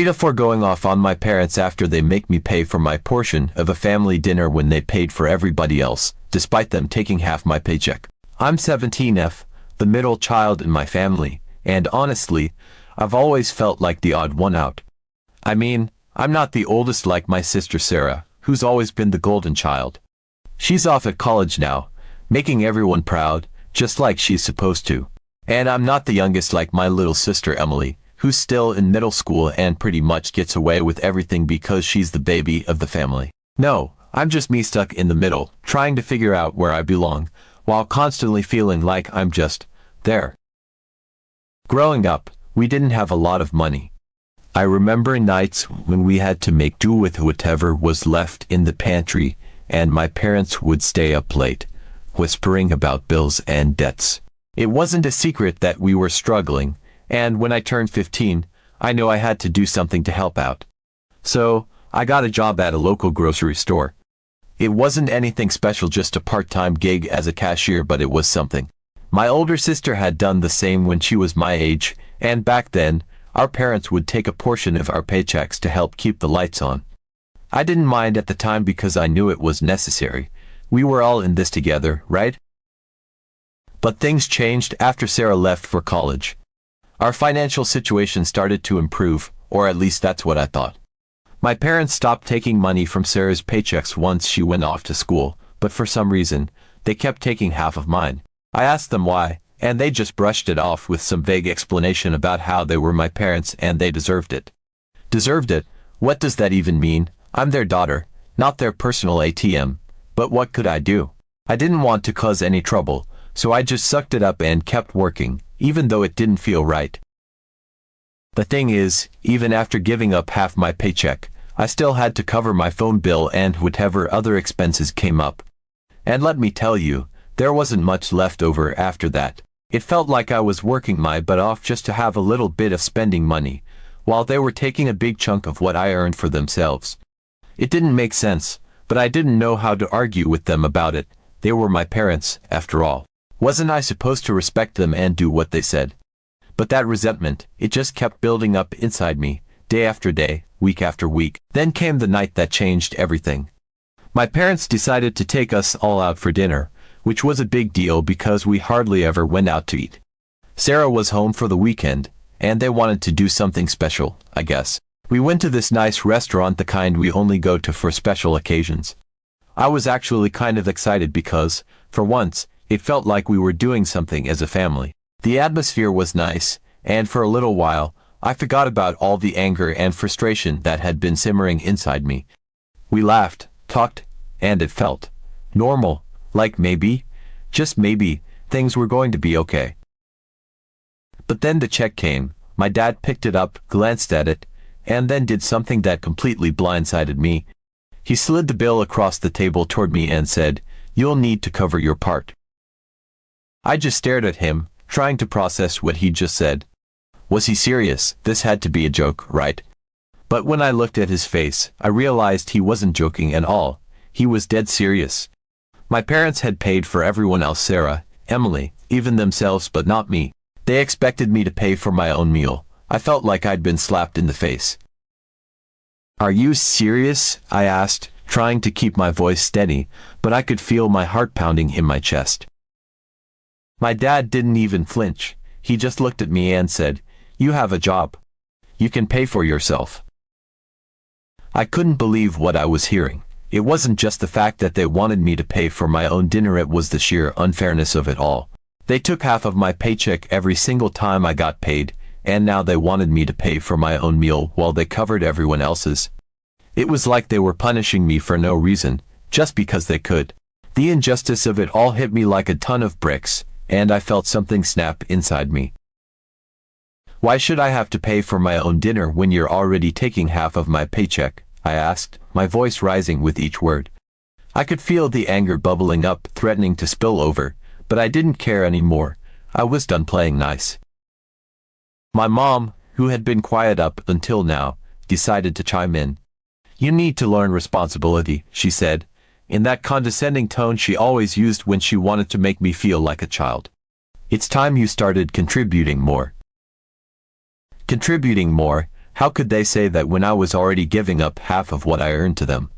before going off on my parents after they make me pay for my portion of a family dinner when they paid for everybody else, despite them taking half my paycheck. I'm 17F, the middle child in my family, and honestly, I've always felt like the odd one out. I mean, I'm not the oldest like my sister Sarah, who's always been the golden child. She's off at college now, making everyone proud, just like she's supposed to. And I'm not the youngest like my little sister Emily, who's still in middle school and pretty much gets away with everything because she's the baby of the family. No, I'm just me stuck in the middle, trying to figure out where I belong, while constantly feeling like I'm just there. Growing up, we didn't have a lot of money. I remember nights when we had to make do with whatever was left in the pantry, and my parents would stay up late, whispering about bills and debts. It wasn't a secret that we were struggling, and when I turned 15, I knew I had to do something to help out. So, I got a job at a local grocery store. It wasn't anything special, just a part-time gig as a cashier, but it was something. My older sister had done the same when she was my age, and back then, our parents would take a portion of our paychecks to help keep the lights on. I didn't mind at the time because I knew it was necessary. We were all in this together, right? But things changed after Sarah left for college. Our financial situation started to improve, or at least that's what I thought. My parents stopped taking money from Sarah's paychecks once she went off to school, but for some reason, they kept taking half of mine. I asked them why, and they just brushed it off with some vague explanation about how they were my parents and they deserved it. Deserved it? What does that even mean? I'm their daughter, not their personal ATM. But what could I do? I didn't want to cause any trouble, so I just sucked it up and kept working, even though it didn't feel right. The thing is, even after giving up half my paycheck, I still had to cover my phone bill and whatever other expenses came up. And let me tell you, there wasn't much left over after that. It felt like I was working my butt off just to have a little bit of spending money, while they were taking a big chunk of what I earned for themselves. It didn't make sense, but I didn't know how to argue with them about it. They were my parents, after all. Wasn't I supposed to respect them and do what they said? But that resentment, it just kept building up inside me, day after day, week after week. Then came the night that changed everything. My parents decided to take us all out for dinner, which was a big deal because we hardly ever went out to eat. Sarah was home for the weekend, and they wanted to do something special, I guess. We went to this nice restaurant, the kind we only go to for special occasions. I was actually kind of excited because, for once, it felt like we were doing something as a family. The atmosphere was nice, and for a little while, I forgot about all the anger and frustration that had been simmering inside me. We laughed, talked, and it felt normal, like maybe, just maybe, things were going to be okay. But then the check came. My dad picked it up, glanced at it, and then did something that completely blindsided me. He slid the bill across the table toward me and said, "You'll need to cover your part." I just stared at him, trying to process what he just said. Was he serious? This had to be a joke, right? But when I looked at his face, I realized he wasn't joking at all. He was dead serious. My parents had paid for everyone else, Sarah, Emily, even themselves, but not me. They expected me to pay for my own meal. I felt like I'd been slapped in the face. "Are you serious?" I asked, trying to keep my voice steady, but I could feel my heart pounding in my chest. My dad didn't even flinch. He just looked at me and said, "You have a job. You can pay for yourself." I couldn't believe what I was hearing. It wasn't just the fact that they wanted me to pay for my own dinner, it was the sheer unfairness of it all. They took half of my paycheck every single time I got paid, and now they wanted me to pay for my own meal while they covered everyone else's. It was like they were punishing me for no reason, just because they could. The injustice of it all hit me like a ton of bricks, and I felt something snap inside me. "Why should I have to pay for my own dinner when you're already taking half of my paycheck?" I asked, my voice rising with each word. I could feel the anger bubbling up, threatening to spill over, but I didn't care anymore. I was done playing nice. My mom, who had been quiet up until now, decided to chime in. "You need to learn responsibility," she said, in that condescending tone she always used when she wanted to make me feel like a child. "It's time you started contributing more." Contributing more? How could they say that when I was already giving up half of what I earned to them?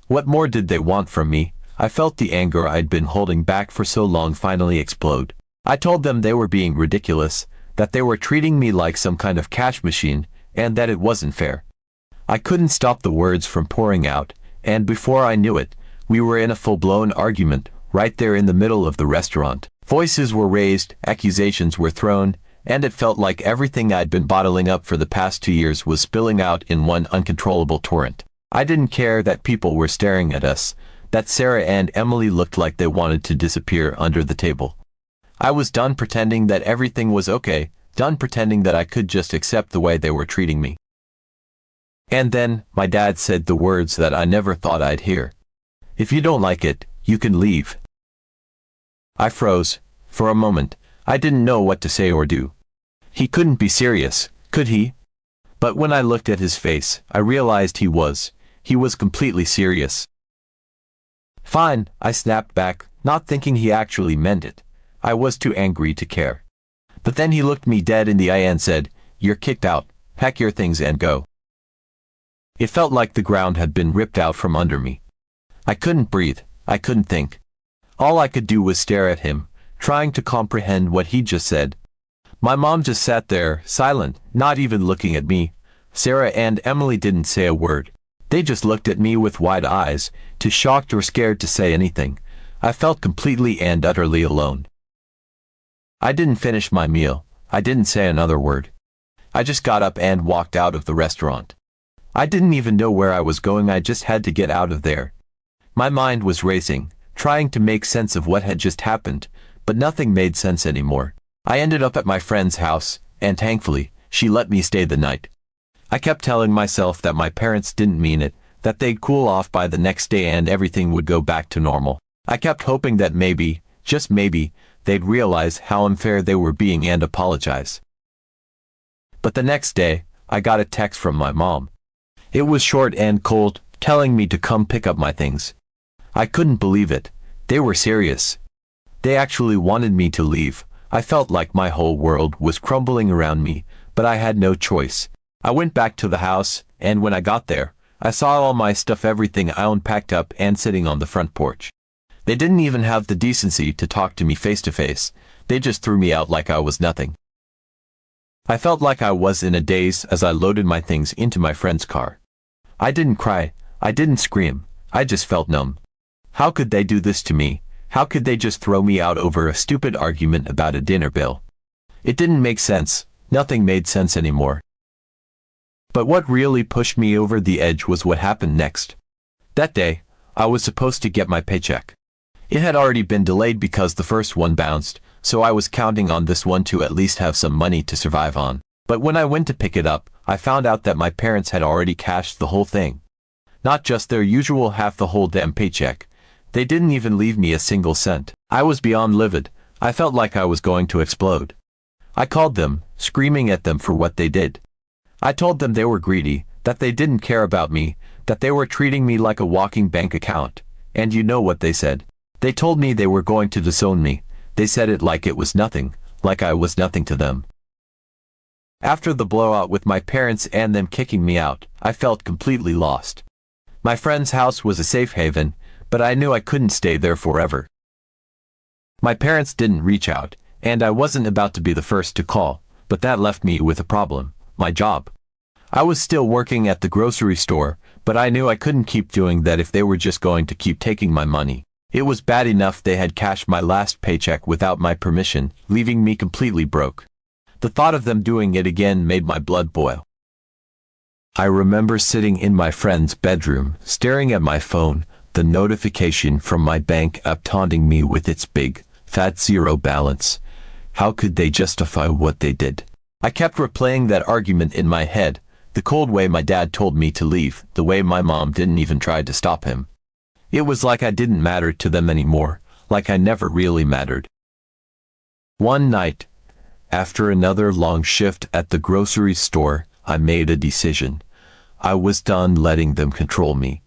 What more did they want from me? I felt the anger I'd been holding back for so long finally explode. I told them they were being ridiculous, that they were treating me like some kind of cash machine, and that it wasn't fair. I couldn't stop the words from pouring out, and before I knew it, we were in a full-blown argument, right there in the middle of the restaurant. Voices were raised, accusations were thrown, and it felt like everything I'd been bottling up for the past 2 years was spilling out in one uncontrollable torrent. I didn't care that people were staring at us, that Sarah and Emily looked like they wanted to disappear under the table. I was done pretending that everything was okay, done pretending that I could just accept the way they were treating me. And then, my dad said the words that I never thought I'd hear. "If you don't like it, you can leave." I froze. For a moment, I didn't know what to say or do. He couldn't be serious, could he? But when I looked at his face, I realized he was. He was completely serious. "Fine," I snapped back, not thinking he actually meant it. I was too angry to care. But then he looked me dead in the eye and said, "You're kicked out. Pack your things and go." It felt like the ground had been ripped out from under me. I couldn't breathe. I couldn't think. All I could do was stare at him, trying to comprehend what he just said. My mom just sat there, silent, not even looking at me. Sarah and Emily didn't say a word. They just looked at me with wide eyes, too shocked or scared to say anything. I felt completely and utterly alone. I didn't finish my meal. I didn't say another word. I just got up and walked out of the restaurant. I didn't even know where I was going. I just had to get out of there. My mind was racing, trying to make sense of what had just happened, but nothing made sense anymore. I ended up at my friend's house, and thankfully, she let me stay the night. I kept telling myself that my parents didn't mean it, that they'd cool off by the next day and everything would go back to normal. I kept hoping that maybe, just maybe, they'd realize how unfair they were being and apologize. But the next day, I got a text from my mom. It was short and cold, telling me to come pick up my things. I couldn't believe it. They were serious. They actually wanted me to leave. I felt like my whole world was crumbling around me, but I had no choice. I went back to the house, and when I got there, I saw all my stuff, everything I owned, packed up and sitting on the front porch. They didn't even have the decency to talk to me face to face. They just threw me out like I was nothing. I felt like I was in a daze as I loaded my things into my friend's car. I didn't cry. I didn't scream. I just felt numb. How could they do this to me? How could they just throw me out over a stupid argument about a dinner bill? It didn't make sense. Nothing made sense anymore. But what really pushed me over the edge was what happened next. That day, I was supposed to get my paycheck. It had already been delayed because the first one bounced, so I was counting on this one to at least have some money to survive on. But when I went to pick it up, I found out that my parents had already cashed the whole thing. Not just their usual half the whole damn paycheck. They didn't even leave me a single cent. I was beyond livid. I felt like I was going to explode. I called them, screaming at them for what they did. I told them they were greedy, that they didn't care about me, that they were treating me like a walking bank account. And you know what they said? They told me they were going to disown me. They said it like it was nothing, like I was nothing to them. After the blowout with my parents and them kicking me out, I felt completely lost. My friend's house was a safe haven, but I knew I couldn't stay there forever. My parents didn't reach out, and I wasn't about to be the first to call, but that left me with a problem: my job. I was still working at the grocery store, but I knew I couldn't keep doing that if they were just going to keep taking my money. It was bad enough they had cashed my last paycheck without my permission, leaving me completely broke. The thought of them doing it again made my blood boil. I remember sitting in my friend's bedroom, staring at my phone, the notification from my bank app taunting me with its big, fat zero balance. How could they justify what they did? I kept replaying that argument in my head, the cold way my dad told me to leave, the way my mom didn't even try to stop him. It was like I didn't matter to them anymore, like I never really mattered. One night, after another long shift at the grocery store, I made a decision. I was done letting them control me.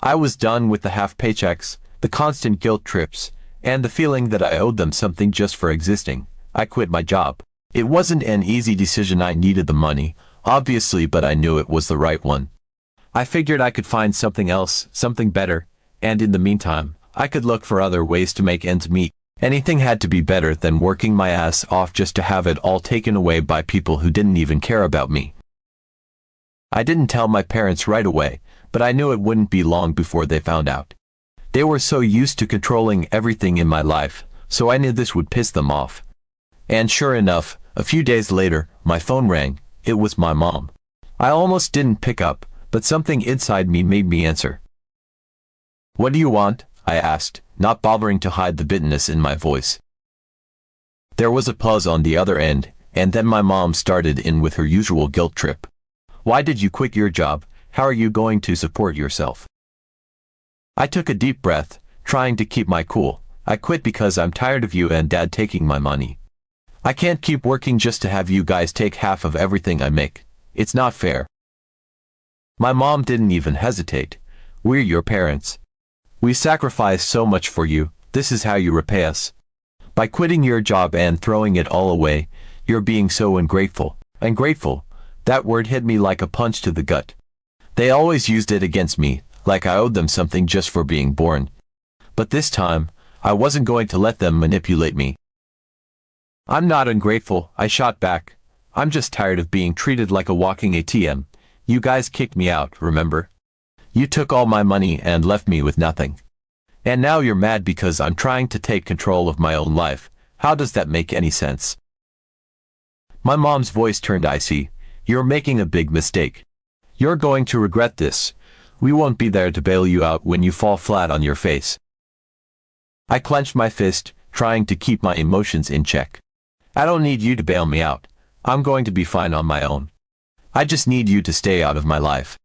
I was done with the half paychecks, the constant guilt trips, and the feeling that I owed them something just for existing. I quit my job. It wasn't an easy decision. I needed the money. obviously, but I knew it was the right one. I figured I could find something else, something better, and in the meantime, I could look for other ways to make ends meet. Anything had to be better than working my ass off just to have it all taken away by people who didn't even care about me. I didn't tell my parents right away, but I knew it wouldn't be long before they found out. They were so used to controlling everything in my life, so I knew this would piss them off. And sure enough, a few days later, my phone rang. It was my mom. I almost didn't pick up, but something inside me made me answer. "What do you want?" I asked, not bothering to hide the bitterness in my voice. There was a pause on the other end, and then my mom started in with her usual guilt trip. "Why did you quit your job? How are you going to support yourself?" I took a deep breath, trying to keep my cool. "I quit because I'm tired of you and Dad taking my money. I can't keep working just to have you guys take half of everything I make. It's not fair." My mom didn't even hesitate. "We're your parents. We sacrificed so much for you. This is how you repay us. By quitting your job and throwing it all away, you're being so ungrateful." Ungrateful. That word hit me like a punch to the gut. They always used it against me, like I owed them something just for being born. But this time, I wasn't going to let them manipulate me. "I'm not ungrateful," I shot back. "I'm just tired of being treated like a walking ATM. You guys kicked me out, remember? You took all my money and left me with nothing. And now you're mad because I'm trying to take control of my own life. How does that make any sense?" My mom's voice turned icy. "You're making a big mistake. You're going to regret this. We won't be there to bail you out when you fall flat on your face." I clenched my fist, trying to keep my emotions in check. "I don't need you to bail me out. I'm going to be fine on my own. I just need you to stay out of my life."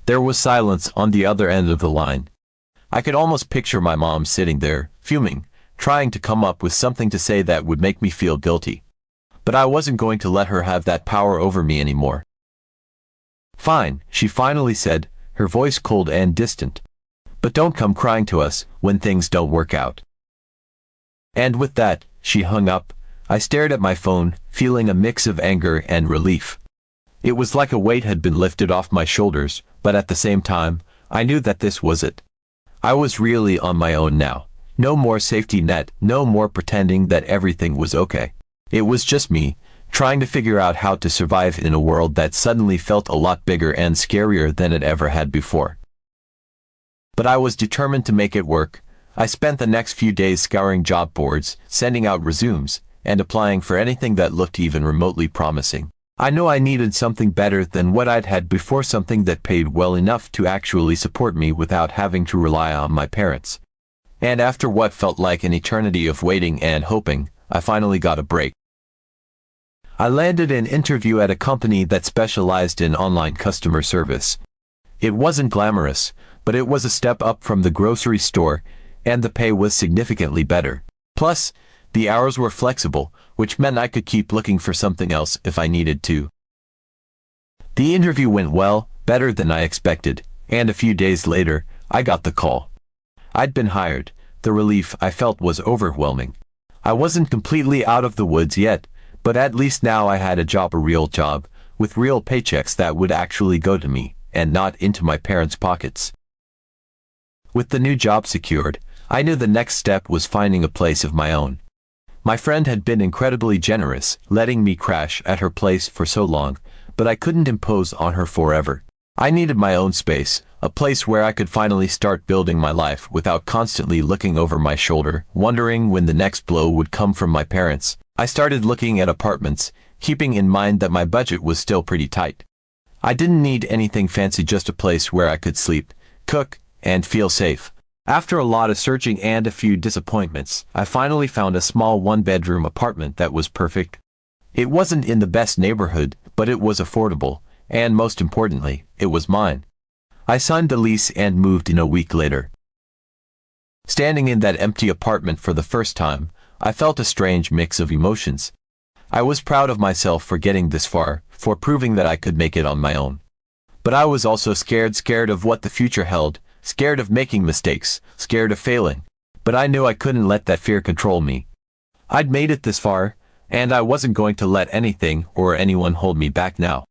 There was silence on the other end of the line. I could almost picture my mom sitting there, fuming, trying to come up with something to say that would make me feel guilty. But I wasn't going to let her have that power over me anymore. "Fine," she finally said, her voice cold and distant. "But don't come crying to us when things don't work out." And with that, she hung up. I stared at my phone, feeling a mix of anger and relief. It was like a weight had been lifted off my shoulders, but at the same time, I knew that this was it. I was really on my own now. No more safety net, no more pretending that everything was okay. It was just me, trying to figure out how to survive in a world that suddenly felt a lot bigger and scarier than it ever had before. But I was determined to make it work. I spent the next few days scouring job boards, sending out resumes, and applying for anything that looked even remotely promising. I knew I needed something better than what I'd had before, something that paid well enough to actually support me without having to rely on my parents. And after what felt like an eternity of waiting and hoping, I finally got a break. I landed an interview at a company that specialized in online customer service. It wasn't glamorous, but it was a step up from the grocery store, and the pay was significantly better. Plus, the hours were flexible, which meant I could keep looking for something else if I needed to. The interview went well, better than I expected, and a few days later, I got the call. I'd been hired. The relief I felt was overwhelming. I wasn't completely out of the woods yet, but at least now I had a job, a real job, with real paychecks that would actually go to me, and not into my parents' pockets. With the new job secured, I knew the next step was finding a place of my own. My friend had been incredibly generous, letting me crash at her place for so long, but I couldn't impose on her forever. I needed my own space, a place where I could finally start building my life without constantly looking over my shoulder, wondering when the next blow would come from my parents. I started looking at apartments, keeping in mind that my budget was still pretty tight. I didn't need anything fancy, just a place where I could sleep, cook, and feel safe. After a lot of searching and a few disappointments, I finally found a small one-bedroom apartment that was perfect. It wasn't in the best neighborhood, but it was affordable, and most importantly, it was mine. I signed the lease and moved in a week later. Standing in that empty apartment for the first time, I felt a strange mix of emotions. I was proud of myself for getting this far, for proving that I could make it on my own. But I was also scared of what the future held, scared of making mistakes, scared of failing. But I knew I couldn't let that fear control me. I'd made it this far, and I wasn't going to let anything or anyone hold me back now.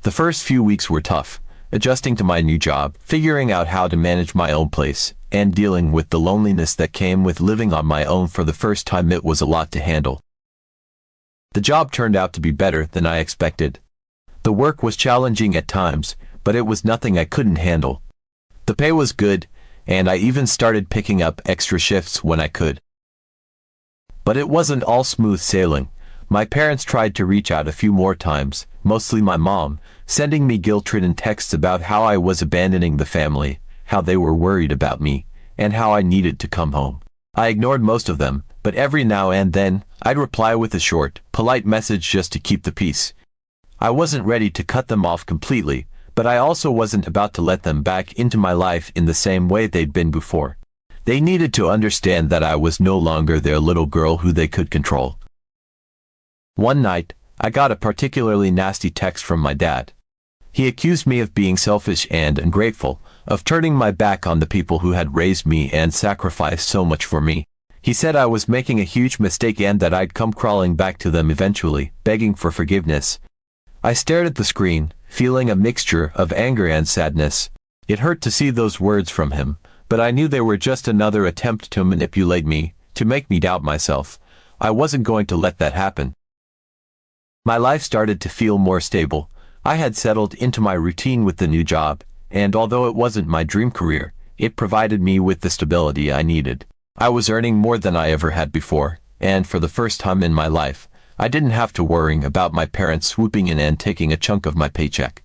The first few weeks were tough, adjusting to my new job, figuring out how to manage my own place, and dealing with the loneliness that came with living on my own for the first time. It was a lot to handle. The job turned out to be better than I expected. The work was challenging at times, but it was nothing I couldn't handle. The pay was good, and I even started picking up extra shifts when I could. But it wasn't all smooth sailing. My parents tried to reach out a few more times, mostly my mom, sending me guilt-ridden texts about how I was abandoning the family, how they were worried about me, and how I needed to come home. I ignored most of them, but every now and then, I'd reply with a short, polite message just to keep the peace. I wasn't ready to cut them off completely, but I also wasn't about to let them back into my life in the same way they'd been before. They needed to understand that I was no longer their little girl who they could control. One night, I got a particularly nasty text from my dad. He accused me of being selfish and ungrateful, of turning my back on the people who had raised me and sacrificed so much for me. He said I was making a huge mistake and that I'd come crawling back to them eventually, begging for forgiveness. I stared at the screen, feeling a mixture of anger and sadness. It hurt to see those words from him, but I knew they were just another attempt to manipulate me, to make me doubt myself. I wasn't going to let that happen. My life started to feel more stable. I had settled into my routine with the new job, and although it wasn't my dream career, it provided me with the stability I needed. I was earning more than I ever had before, and for the first time in my life, I didn't have to worry about my parents swooping in and taking a chunk of my paycheck.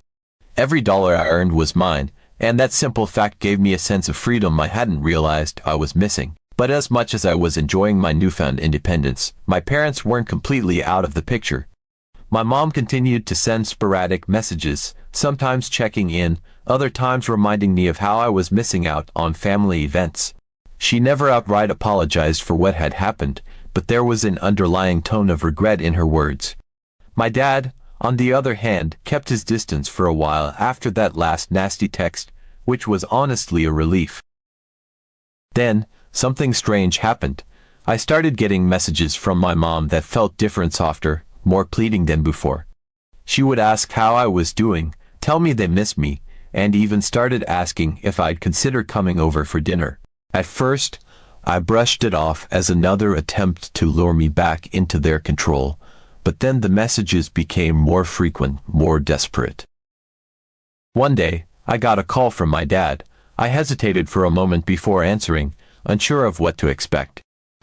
Every dollar I earned was mine, and that simple fact gave me a sense of freedom I hadn't realized I was missing. But as much as I was enjoying my newfound independence, my parents weren't completely out of the picture. My mom continued to send sporadic messages, sometimes checking in, other times reminding me of how I was missing out on family events. She never outright apologized for what had happened, but there was an underlying tone of regret in her words. My dad, on the other hand, kept his distance for a while after that last nasty text, which was honestly a relief. Then, something strange happened. I started getting messages from my mom that felt different, softer, more pleading than before. She would ask how I was doing, tell me they missed me, and even started asking if I'd consider coming over for dinner. At first, I brushed it off as another attempt to lure me back into their control, but then the messages became more frequent, more desperate. One day, I got a call from my dad. I hesitated for a moment before answering, unsure of what to expect.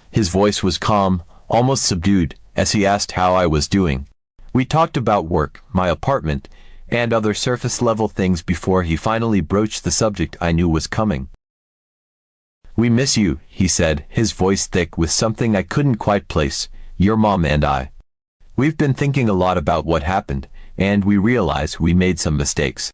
His voice was calm, almost subdued, as he asked how I was doing. We talked about work, my apartment, and other surface-level things before he finally broached the subject I knew was coming. "We miss you," he said, his voice thick with something I couldn't quite place. "Your mom and I. We've been thinking a lot about what happened, and we realize we made some mistakes."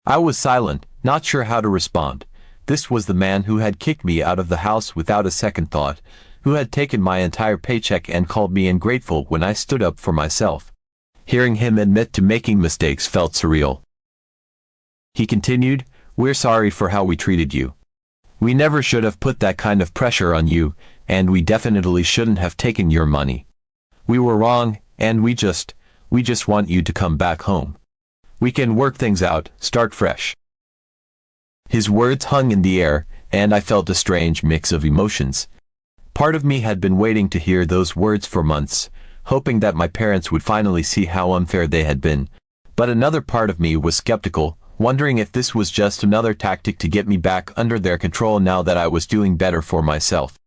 I was silent, not sure how to respond. This was the man who had kicked me out of the house without a second thought, who had taken my entire paycheck and called me ungrateful when I stood up for myself. Hearing him admit to making mistakes felt surreal. He continued, "We're sorry for how we treated you. We never should have put that kind of pressure on you, and we definitely shouldn't have taken your money. We were wrong, and we just want you to come back home. We can work things out, start fresh." His words hung in the air, and I felt a strange mix of emotions. Part of me had been waiting to hear those words for months, hoping that my parents would finally see how unfair they had been. But another part of me was skeptical, wondering if this was just another tactic to get me back under their control now that I was doing better for myself.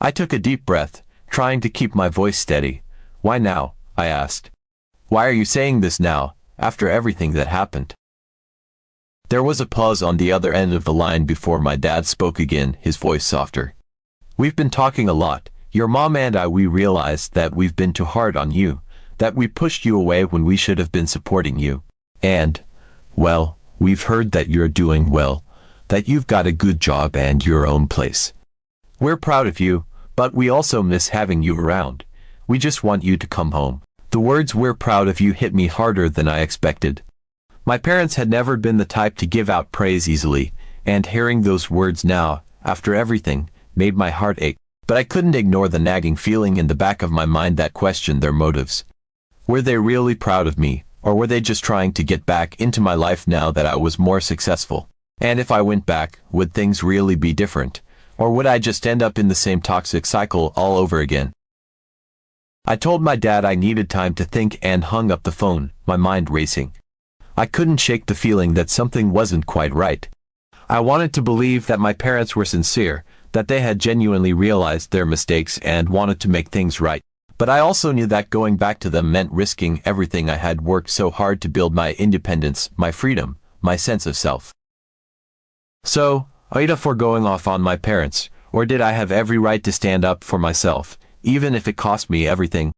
I took a deep breath, trying to keep my voice steady. "Why now?" I asked. "Why are you saying this now, after everything that happened?" There was a pause on the other end of the line before my dad spoke again, his voice softer. "We've been talking a lot, your mom and I. We realized that we've been too hard on you, that we pushed you away when we should have been supporting you. And, well, we've heard that you're doing well, that you've got a good job and your own place. We're proud of you, but we also miss having you around. We just want you to come home." The words "we're proud of you" hit me harder than I expected. My parents had never been the type to give out praise easily, and hearing those words now, after everything, made my heart ache. But I couldn't ignore the nagging feeling in the back of my mind that questioned their motives. Were they really proud of me, or were they just trying to get back into my life now that I was more successful? And if I went back, would things really be different? Or would I just end up in the same toxic cycle all over again? I told my dad I needed time to think and hung up the phone, my mind racing. I couldn't shake the feeling that something wasn't quite right. I wanted to believe that my parents were sincere, that they had genuinely realized their mistakes and wanted to make things right. But I also knew that going back to them meant risking everything I had worked so hard to build: my independence, my freedom, my sense of self. So, either foregoing off on my parents, or did I have every right to stand up for myself, even if it cost me everything?